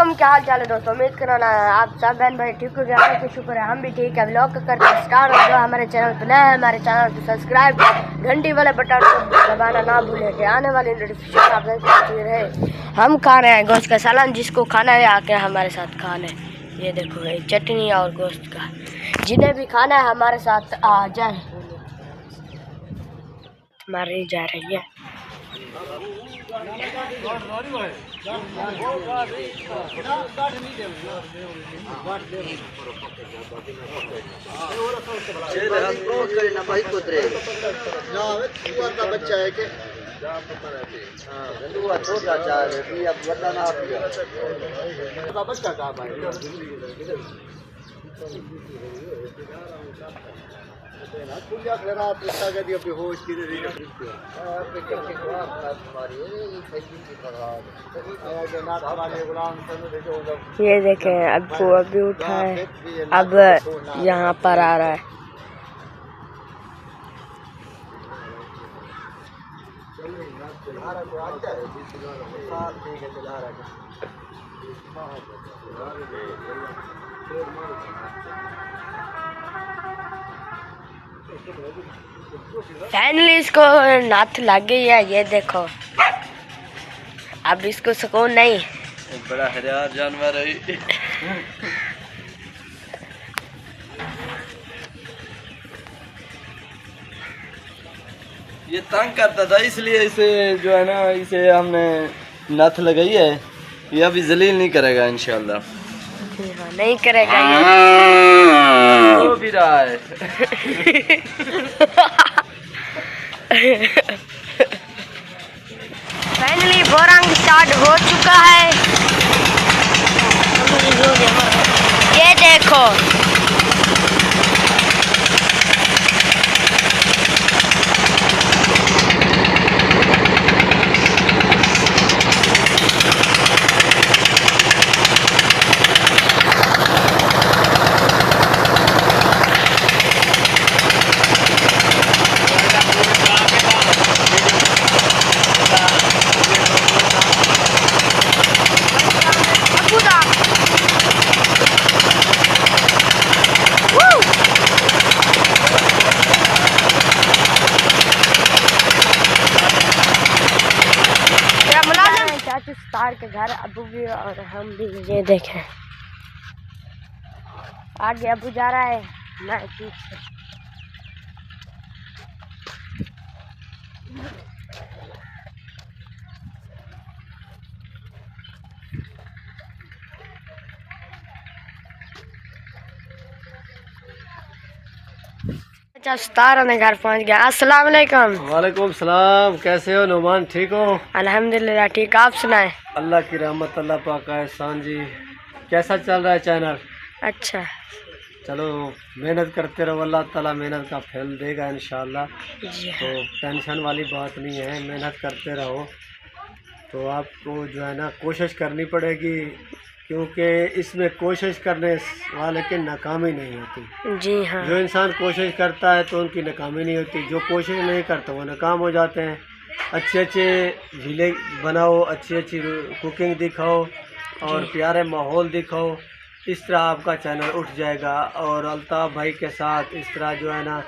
वालेकुम, क्या हाल चाल है दोस्तों। उम्मीद करना आप सब बहन भाई ठीक हो गए। अल्लाह का शुक्र है हम भी ठीक है। व्लॉग करते हैं स्टार्ट। और जो हमारे चैनल पर नया है हमारे चैनल को सब्सक्राइब, घंटी वाले बटन को दबाना ना भूलें कि आने वाली नोटिफिकेशन आप तक पहुंचती रहे। हम खा रहे हैं गोश्त का सालन, जिसको खाना है आके हमारे साथ खा लें। ये देखो ये चटनी और गोश्त का, जिन्हें भी खाना है हमारे साथ आ जाए। हमारी जा रही है बच्चा है कि छोटा ये देखें अब्बू अभी उठा है, अब यहाँ पर आ रहा है। फाइनली इसको नाथ लग गई है। ये देखो अब इसको सुकून नहीं। बड़ा हरियार जानवर है। ये तंग करता था, इसलिए इसे जो है ना, इसे हमने नथ लगाई है। ये अभी जलील नहीं करेगा इंशाल्लाह। हाँ, नहीं करेगा ये। हो भी रहा है। फाइनली बोरंग स्टार्ट हो चुका है। ये देखो तार के घर अबू भी और हम भी। ये देखें आगे अबू जा रहा है, मैं पीछे। उस्ताद ने घर पहुंच गया। अस्सलाम वालेकुम। वालेकुम सलाम। कैसे हो नुमान, ठीक हो? अल्हम्दुलिल्लाह ठीक, आप सुनाए? अल्लाह की रहमत, अल्लाह पाक का एहसान जी। कैसा चल रहा है चैनल? अच्छा, चलो मेहनत करते रहो, अल्लाह ताला मेहनत का फल देगा इंशाल्लाह। जी तो हाँ। टेंशन वाली बात नहीं है, मेहनत करते रहो। तो आपको जो है ना कोशिश करनी पड़ेगी, क्योंकि इसमें कोशिश करने वाले की नाकामी नहीं होती। जी हाँ। जो इंसान कोशिश करता है तो उनकी नाकामी नहीं होती, जो कोशिश नहीं करता वो नाकाम हो जाते हैं। अच्छे अच्छे झीलें बनाओ, अच्छी अच्छी कुकिंग दिखाओ और प्यारे माहौल दिखाओ, इस तरह आपका चैनल उठ जाएगा। और अल्ताफ़ भाई के साथ इस तरह जो है ना,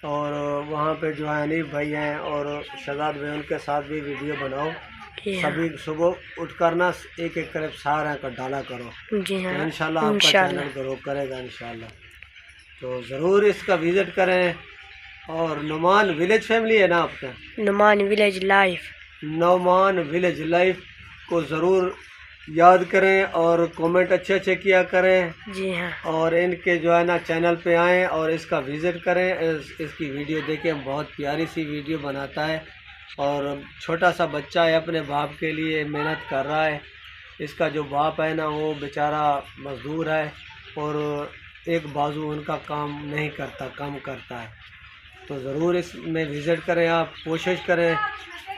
और वहाँ पे जो है हनीफ भाई हैं और शहजाद भाई, उनके साथ भी वीडियो बनाओ। सभी सुबह उठ कर ना एक एक करके सारा का डाला करो। जी हाँ, तो इंशाल्लाह आपका चैनल ग्रो करेगा इंशाल्लाह। तो ज़रूर इसका विज़िट करें। और नुमान विलेज फैमिली है ना आपका? Numan village life. Numan village life को ज़रूर याद करें और कमेंट अच्छे अच्छे किया करें। जी हाँ। और इनके जो है ना चैनल पे आएँ और इसका विज़िट करें, इसकी वीडियो देखें। बहुत प्यारी सी वीडियो बनाता है और छोटा सा बच्चा है, अपने बाप के लिए मेहनत कर रहा है। इसका जो बाप है ना वो बेचारा मज़दूर है और एक बाजू उनका काम नहीं करता, कम करता है। तो ज़रूर इसमें विज़िट करें, आप कोशिश करें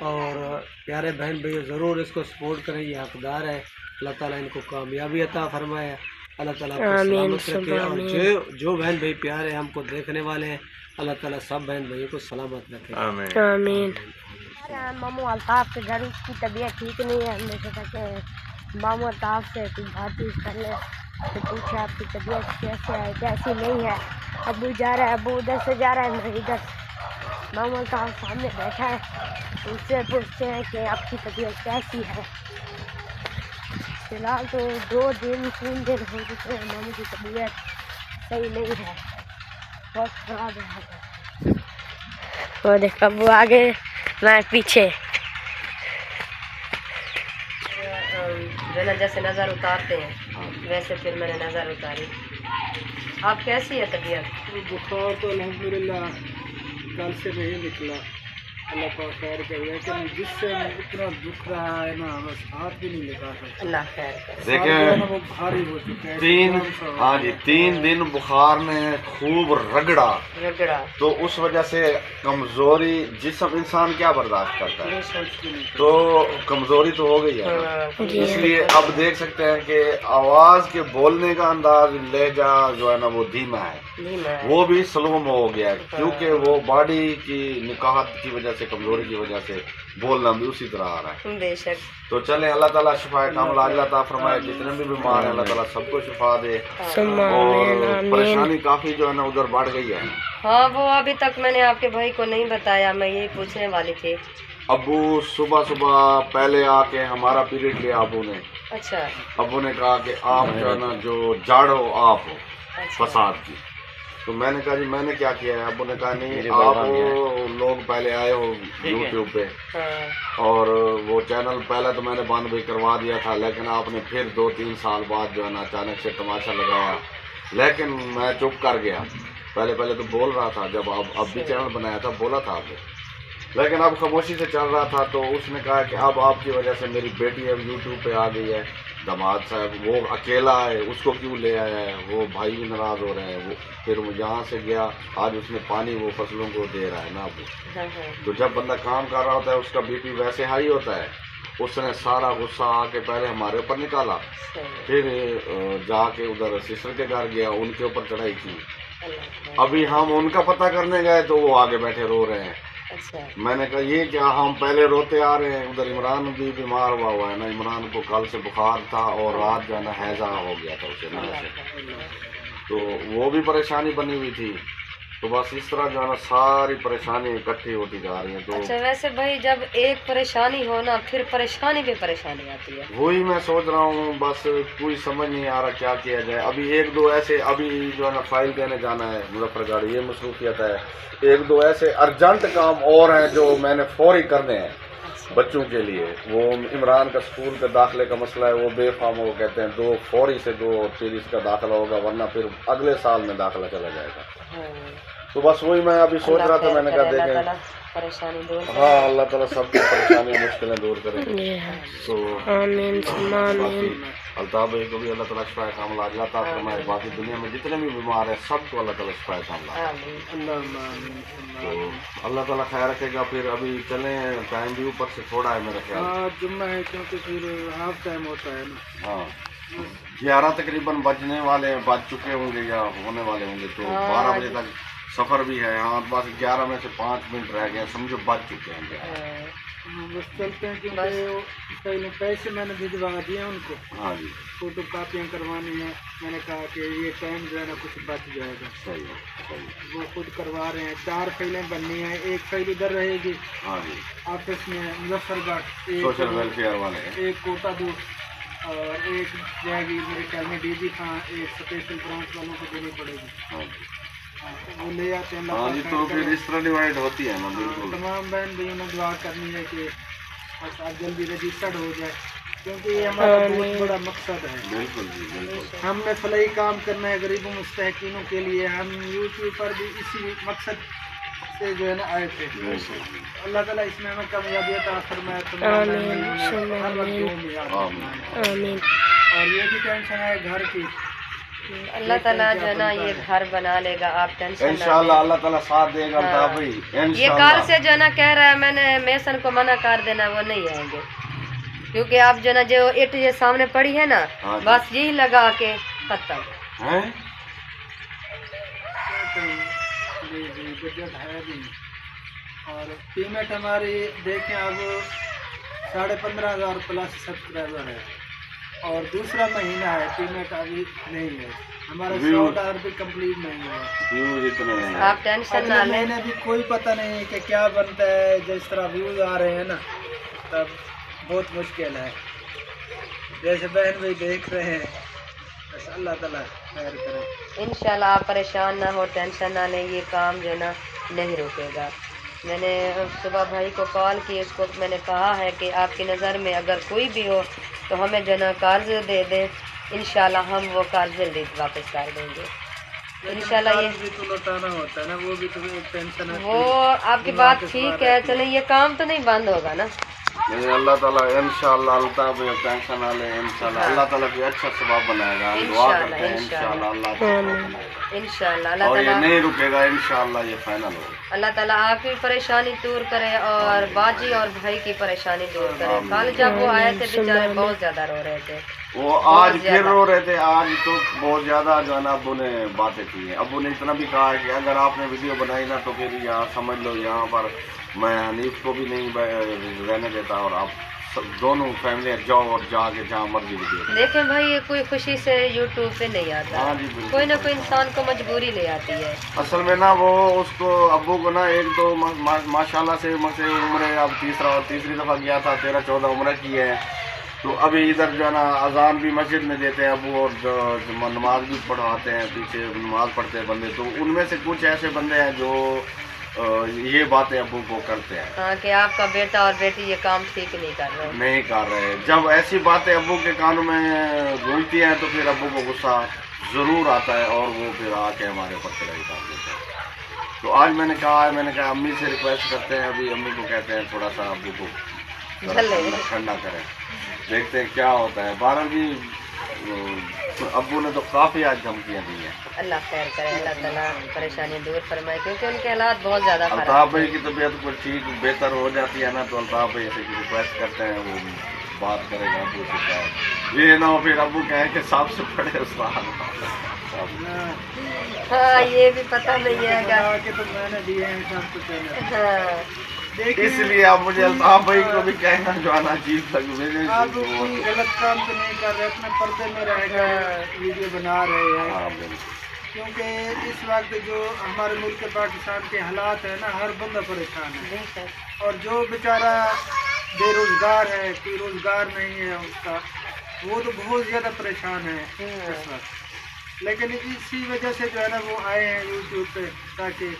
और प्यारे बहन भैया ज़रूर इसको सपोर्ट करें। ये हकदार है, अल्लाह ताला इनको कामयाबी अता फरमाए, अल्लाह ताला आपको सलामत रखे। और जो बहन भाई प्यारे हमको देखने वाले हैं, अल्लाह ताला सब बहन भाइयों को सलामत रखे। आमीन। मामू अल्ताफ़ के घर उसकी तबीयत ठीक नहीं है, हमने सोचा कि ماموں صاحب سے کوئی بات چیت کر لیں تو پوچھے آپ کی طبیعت کیسے ہے کیسی نہیں ہے. ابو جا رہا ہے, ابو ادھر سے جا رہا ہے, میں ادھر. ماموں صاحب سامنے بیٹھا ہے, ان سے پوچھتے ہیں کہ آپ کی طبیعت کیسی ہے. فی الحال تو 2 دن 3 دن ہو چکے ہیں, ماموں کی طبیعت صحیح نہیں ہے, بہت خراب ہے. وہ دیکھ ابو آگے میں پیچھے. جو نا جیسے نظر اتارتے ہیں ویسے پھر میں نے نظر اتاری. آپ کیسی ہے طبیعت؟ بخار تو الحمدللہ کل سے نہیں نکلا, اللہ پاک خیر کرے, لیکن جس سے اتنا دکھ رہا ہے نا بس ہاتھ بھی نہیں لگا سکتا. اللہ خیر کرے. دیکھیں وہ بھاری ہو چکا ہے 3 دن بخار نے خوب رگڑا تو اس وجہ سے کمزوری جسم انسان کیا برداشت کرتا ہے, تو کمزوری تو ہو گئی ہے. اس لیے اب دیکھ سکتے ہیں کہ آواز کے بولنے کا انداز لہجہ جو ہے نا وہ دھیما ہے, وہ بھی سلو میں ہو گیا ہے, کیونکہ وہ باڈی کی نکاحت کی وجہ سے کمزوری کی وجہ سے بولنا بھی اسی طرح آ رہا ہے. بے شک. تو چلیں اللہ تعالیٰ شفا کاملہ اللہ تعالیٰ فرمائے, جتنے بھی بیمار ہیں اللہ تعالیٰ سب کو شفا دے. اور پریشانی کافی جو ہے نا ادھر بڑھ گئی ہے. ہاں وہ ابھی تک میں نے آپ کے بھائی کو نہیں بتایا, میں یہی پوچھنے والی تھی. ابو صبح پہلے آ کے ہمارا پیریڈ لیا ابو نے. اچھا. ابو نے کہا کہ آپ جو ہے نا جو جاڑو آپ ہو فساد کی. تو میں نے کہا جی میں نے کیا کیا ہے. ابو نے کہا نہیں آپ لوگ پہلے آئے ہو یوٹیوب پہ, اور وہ چینل پہلے تو میں نے بند بھی کروا دیا تھا, لیکن آپ نے پھر 2-3 سال بعد جو ہے نا اچانک سے تماشا لگایا, لیکن میں چپ کر گیا. پہلے تو بول رہا تھا, جب اب بھی چینل بنایا تھا بولا تھا آپ نے, لیکن اب خاموشی سے چل رہا تھا. تو اس نے کہا کہ اب آپ کی وجہ سے میری بیٹی اب یوٹیوب پہ آ گئی ہے, داماد صاحب وہ اکیلا ہے, اس کو کیوں لے آیا ہے, وہ بھائی بھی ناراض ہو رہے ہیں. وہ پھر وہ یہاں سے گیا, آج اس نے پانی وہ فصلوں کو دے رہا ہے نا ابو. تو جب بندہ کام کر رہا ہوتا ہے اس کا بی پی ویسے ہائی ہوتا ہے. اس نے سارا غصہ آ کے پہلے ہمارے اوپر نکالا, پھر جا کے ادھر سسٹر کے گھر گیا, ان کے اوپر چڑھائی کی. ابھی ہم ان کا پتہ کرنے گئے تو وہ آگے بیٹھے رو رہے ہیں. میں نے کہا یہ کیا, ہم پہلے روتے آ رہے ہیں. ادھر عمران بھی بیمار ہوا ہے نا, عمران کو کل سے بخار تھا اور رات جو ہے نا ہیضہ ہو گیا تھا اسے نا, تو وہ بھی پریشانی بنی ہوئی تھی. تو بس اس طرح جو ہے نا ساری پریشانی اکٹھی ہوتی جا رہی ہیں. تو اچھا ویسے بھائی جب ایک پریشانی ہو نا پھر پریشانی پہ پریشانی آتی ہے. وہی میں سوچ رہا ہوں, بس کوئی سمجھ نہیں آ رہا کیا کیا جائے. ابھی 1-2 ایسے, ابھی جو ہے نا فائل دینے جانا ہے مظفر گڑھ, یہ مصروفیت ہے. 1-2 ایسے ارجنٹ کام اور ہیں جو میں نے فوری کرنے ہیں بچوں کے لیے. وہ عمران کا اسکول کے داخلے کا مسئلہ ہے, وہ بے فارم وہ کہتے ہیں 2 فوری سے 2 اور پھر اس کا داخلہ ہوگا, ورنہ پھر اگلے سال میں داخلہ چلا جائے گا. تو بس وہی میں ابھی سوچ رہا تھا, میں نے کہا دیکھیں پریشانی دور. ہاں اللہ تعالیٰ سب کی پریشانی مشکلیں دور کرے. تو باقی الطاف بھائی کو بھی اللہ تعالیٰ شفا کاملہ عطا فرمائے. باقی دنیا میں جتنے بھی بیمار ہیں سب کو اللہ تعالیٰ شفا کاملہ. تو اللہ تعالیٰ خیر رکھے گا. پھر ابھی چلیں, ٹائم بھی اوپر سے تھوڑا ہے میرا خیال. جمعہ ہے کیونکہ پھر ہاف ٹائم ہوتا ہے نا. ہاں 11 تقریباً بجنے والے, بج چکے ہوں گے یا ہونے والے ہوں گے. تو 12 بجے تک سفر بھی ہے. ہاں بس 11 میں سے 5 منٹ رہ گئے, سمجھو بج چکے ہیں. بس چلتے ہیں کیونکہ پہلے پیسے میں نے بھجوا دیے ان کو. ہاں جی فوٹو کاپیاں کروانی ہیں. میں نے کہا کہ یہ ٹائم جو ہے نا کچھ بچ جائے گا. صحیح ہے. وہ خود کروا رہے ہیں. 4 فائلیں بننی ہیں, 1 فائل ادھر رہے گی ہاں جی آفس میں مظفر گڑھ, سوشل ویلفیئر والے, 1 کوٹا دو, اور 1 جائے گی میرے خیال میں D G Khan, 1 special branch والوں کو دینی پڑے گی. ہاں جی وہ لے آتے ہیں. ہاں جی. تو پھر اس طرح ڈیوائڈ ہوتی ہے نا. بالکل تمام بہن بھائیوں نے دعا کرنی ہے کہ بس آپ جلدی رجسٹرڈ ہو جائے, کیونکہ یہ ہمارا بہت بڑا مقصد ہے. بالکل جی بالکل. ہم نے فلاحی کام کرنا ہے غریبوں مستحقینوں کے لیے. ہم یوٹیوب پر بھی اسی مقصد سے جو ہے نا آئے تھے. اللہ تعالیٰ اس میں ہمیں کامیابی عطا فرمائے. اور یہ بھی ٹینشن ہے گھر کی, اللہ تعالیٰ جو ہے نا یہ گھر بنا لے گا, آپ ٹینشن انشاءاللہ اللہ تعالیٰ ساتھ دے گا. الطاف بھائی یہ کال سے جو ہے نا کہہ رہا ہے, میں نے میسن کو منع کر دینا, وہ نہیں آئیں گے. کیونکہ آپ جو ہے نا جو اٹ یہ سامنے پڑی ہے نا, بس یہی لگا کے ختم. بجٹ ہے بھی. اور پیمنٹ ہماری دیکھیں اب 15,500 پلس سبسکرائبر ہے. और दूसरा महीना है, पेमेंट अभी नहीं है हमारा, View- 100 डॉलर भी कंप्लीट नहीं हुआ। व्यूज इतने नहीं है। आप टेंशन ना अगले लें। महीने भी कोई पता नहीं है कि क्या बनता है, जिस तरह व्यूज आ रहे हैं ना, तब बहुत मुश्किल है। जैसे बहन भाई देख रहे हैं, बस अल्लाह ताला खैर करे। इंशाल्लाह आप परेशान ना हो, टेंशन ना लें, ये काम जो है ना नहीं रुकेगा। मैंने सुबह भाई को कॉल की, उसको मैंने कहा है कि आपकी नज़र में अगर कोई भी हो तो हमें जो है ना कर्ज दे दें, इंशाल्लाह हम वो कर्ज जल्दी वापस कर देंगे इंशाल्लाह। ये कर्ज भी तो लौटाना होता है ना, वो भी तो एक टेंशन है। वो आपकी बात ठीक है, चले ये काम तो नहीं बंद होगा ना। नहीं, अल्लाह ताला इंशाल्लाह, अल्ताफ भाई टेंशन ना ले, इंशाल्लाह अल्लाह ताला भी अच्छा सबब बनाएगा। हम दुआ करते हैं इंशाल्लाह अल्लाह अच्छा सबब बनाएगा इंशाल्लाह अल्लाह और ये ताला नहीं रुकेगा, इंशाल्लाह ये फाइनल होगा। अल्लाह ताला आपकी परेशानी दूर करे और बाजी और भाई की परेशानी दूर करे। कल जब वो आए थे बेचारे बहुत ज़्यादा रो रहे थे, वो आज फिर रो रहे थे। आज तो बहुत ज्यादा जो है ना अब्बू ने बातें की हैं। अब्बू ने इतना भी कहा है कि अगर आपने वीडियो बनाई ना तो फिर यहाँ समझ लो यहाँ पर मैं हनीफ को भी नहीं रहने देता और आप दोनों फैमिली जाओ और जाके जहाँ मर्जी वीडियो। देखें भाई ये कोई खुशी से यूट्यूब पे नहीं आता, हाँ जी बिल्कुल। कोई ना कोई इंसान को मजबूरी ले आती है। असल में ना वो उसको अब्बू को ना एक तो माशाल्लाह से मुझसे उम्र अब तीसरी दफ़ा गया था, 13-14 उम्र की है। तो अभी इधर जो है ना अजान भी मस्जिद में देते हैं अबू और जो नमाज भी पढ़ाते हैं, पीछे नमाज पढ़ते हैं बंदे। तो उनमें से कुछ ऐसे बंदे हैं जो ये बातें अबू को करते हैं। हाँ कि आपका बेटा और बेटी ये काम ठीक नहीं कर रहे। नहीं कर रहे। जब ऐसी बातें अबू के कानों में गूंजती हैं तो फिर अबू को गुस्सा ज़रूर आता है और वो फिर आके हमारे ऊपर चढ़ाई कर देते हैं। तो आज मैंने कहा अम्मी से रिक्वेस्ट करते हैं, अभी अम्मी को कहते हैं थोड़ा सा अबू को ठंडा करें, देखते हैं क्या होता है। बारह भी अब्बू ने तो काफ़ी आज धमकियाँ दी हैं। अल्लाह खैर करे, अल्लाह ताला परेशानी दूर फरमाए, क्योंकि उनके हालात बहुत ज़्यादा खराब अल्ताफ भाई की तबीयत कुछ ठीक बेहतर हो जाती है ना तो अल्ताफ भाई से रिक्वेस्ट करते हैं वो बात करेगा अब्बू के साथ। ये ना हो फिर अब्बू कहें कि साफ से पड़े हाँ ये भी पता नहीं है बना के तो मैंने दिए हैं सब कुछ है ना। हाँ देखिए इसलिए आप मुझे अल्ताफ भाई को भी कहना जो आना अजीब लगे। आप कोई गलत काम तो नहीं कर रहे, अपने पर्दे में रह कर वीडियो बना रहे हैं। हाँ बिल्कुल। क्योंकि इस वक्त जो हमारे मुल्क पाकिस्तान के हालात है ना, हर बंदा परेशान है। और जो बेचारा बेरोजगार है, कोई रोजगार नहीं है उसका, वो तो बहुत ज़्यादा परेशान है इस वक्त। लेकिन इसी वजह से जो है ना वो आए हैं यूट्यूब पे, ताकि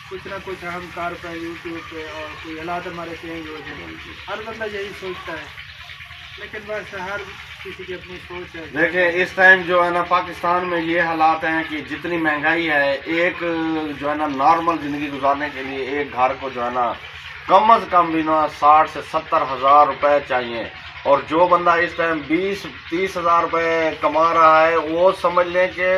कुछ ना कुछ हम कार पाए यूट्यूब पे और कोई हालात हमारे चेंज हो जाए। हर बंदा यही सोचता है, लेकिन बस हर किसी की अपनी सोच है। देखिए इस टाइम जो है ना पाकिस्तान में ये हालात हैं कि जितनी महंगाई है, एक जो है ना नॉर्मल ज़िंदगी गुजारने के लिए एक घर को जो है ना कम से कम भी ना 60 से 70 हज़ार रुपये चाहिए। और जो बंदा इस टाइम 20-30 हज़ार रुपये कमा रहा है वो समझ लें कि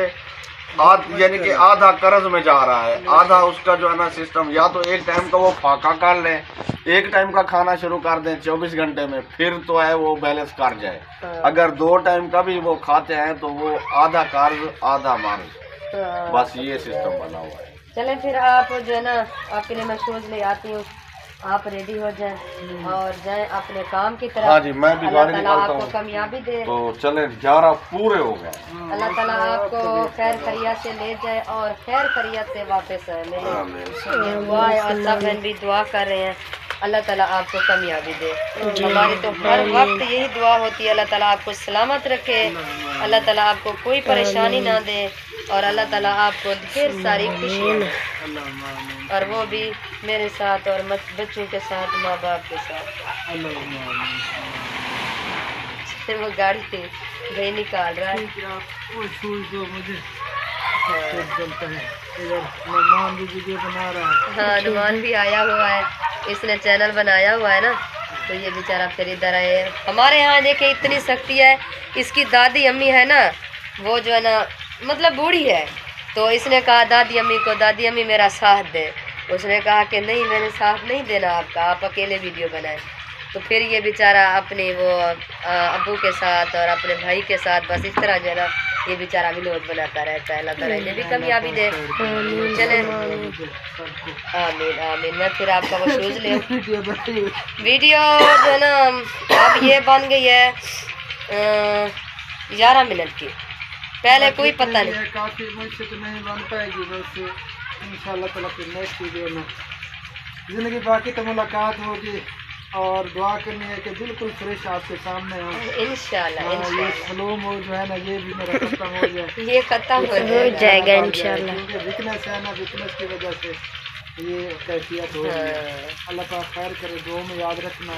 यानी कि आधा कर्ज में जा रहा है, आधा उसका जो है ना सिस्टम। या तो एक टाइम का वो फाका कर लें, एक टाइम का खाना शुरू कर दें 24 घंटे में, फिर तो है वो बैलेंस कर जाए। अगर 2 टाइम का भी वो खाते हैं तो वो आधा कर्ज आधा मार्ज, बस ये सिस्टम बना हुआ है। चले फिर आप जो है ना आपके लिए मैं शूज़ ले आती हूँ, आप रेडी हो जाएं और जाएं अपने काम की तरफ। हाँ जी, मैं भी अल्लाह गाड़ी ताला निकालता आपको हूँ। चकामयाबी दे, तो चले 11 पूरे हो गए। अल्लाह ताला आपको खैर खैरियत से ले जाए और खैर खैरियत से वापस आए। मेरी ये दुआ है और सब बहन भी दुआ कर रहे हैं, अल्लाह ताला आपको कामयाबी दे। हमारी तो हर वक्त यही दुआ होती है, अल्लाह ताला आपको सलामत रखे, अल्लाह ताला आपको कोई परेशानी ना दे और अल्लाह ताला आपको ढेर सारी खुशियाँ और वो भी मेरे साथ और बच्चों के साथ, माँ बाप के साथ। वो गाड़ी से भाई निकाल रहा है। वो शूज दो मुझे, चलता है इधर। मेहमान भी वीडियो बना रहा है। हाँ नुमान भी आया हुआ है, इसने चैनल बनाया हुआ है ना, तो ये बेचारा फिर इधर आए। हमारे यहाँ देखे इतनी सख्ती है, इसकी दादी अम्मी है ना वो जो है ना मतलब बूढ़ी है, तो इसने कहा दादी अम्मी को, दादी अम्मी मेरा साथ दे। उसने कहा कि नहीं मैंने साथ नहीं देना आपका, आप अकेले वीडियो बनाएं। तो फिर ये बेचारा अपने वो अब्बू के साथ और अपने भाई के साथ बस इस तरह जो है ना ये बेचारा विनोद बनाता रहता है। अल्लाह ताला इन्हें भी कामयाबी दे। चले आमीन आमीन। मैं फिर आपका वो शूज़ ले वीडियो जो है ना अब ये बन गई है 11 منٹ کی. پہلے کوئی پتہ نہیں. کافی مجھ سے تو نہیں بن پائے گی, ویسے انشاءاللہ تعالیٰ پھر نیکسٹ ویڈیو میں زندگی باقی تو ملاقات ہوگی, اور دعا کرنی ہے کہ بالکل فریش آپ کے سامنے ہوں انشاءاللہ. یہ سلوم ہو جو ہے نا یہ بھی میرا ختم ہو جائے, یہ ختم ہو جائے گا انشاءاللہ. کیونکہ ویکنیس ہے نا, ویکنیس کی وجہ سے یہ کیفیت ہو رہی ہے. اللہ پاک خیر کرے, دعاؤں میں یاد رکھنا.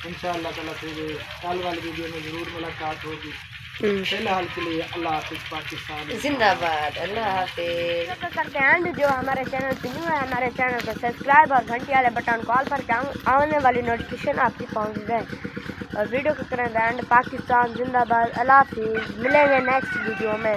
انشاءاللہ تعالیٰ پھر کل والی ویڈیو میں ضرور ملاقات ہوگی. فی الحال کے لیے اللہ حافظ پاکستان زندہ باد. اللہ حافظ. کرتے ہیں جو ہمارے چینل پہ نیو ہے ہمارے چینل کو سبسکرائب اور گھنٹی والے بٹن کال پر آنے والی نوٹیفیکیشن آپ کی پہنچ جائے, اور ویڈیو کو کریں اینڈ. پاکستان زندہ باد. اللہ حافظ. ملیں گے نیکسٹ ویڈیو میں.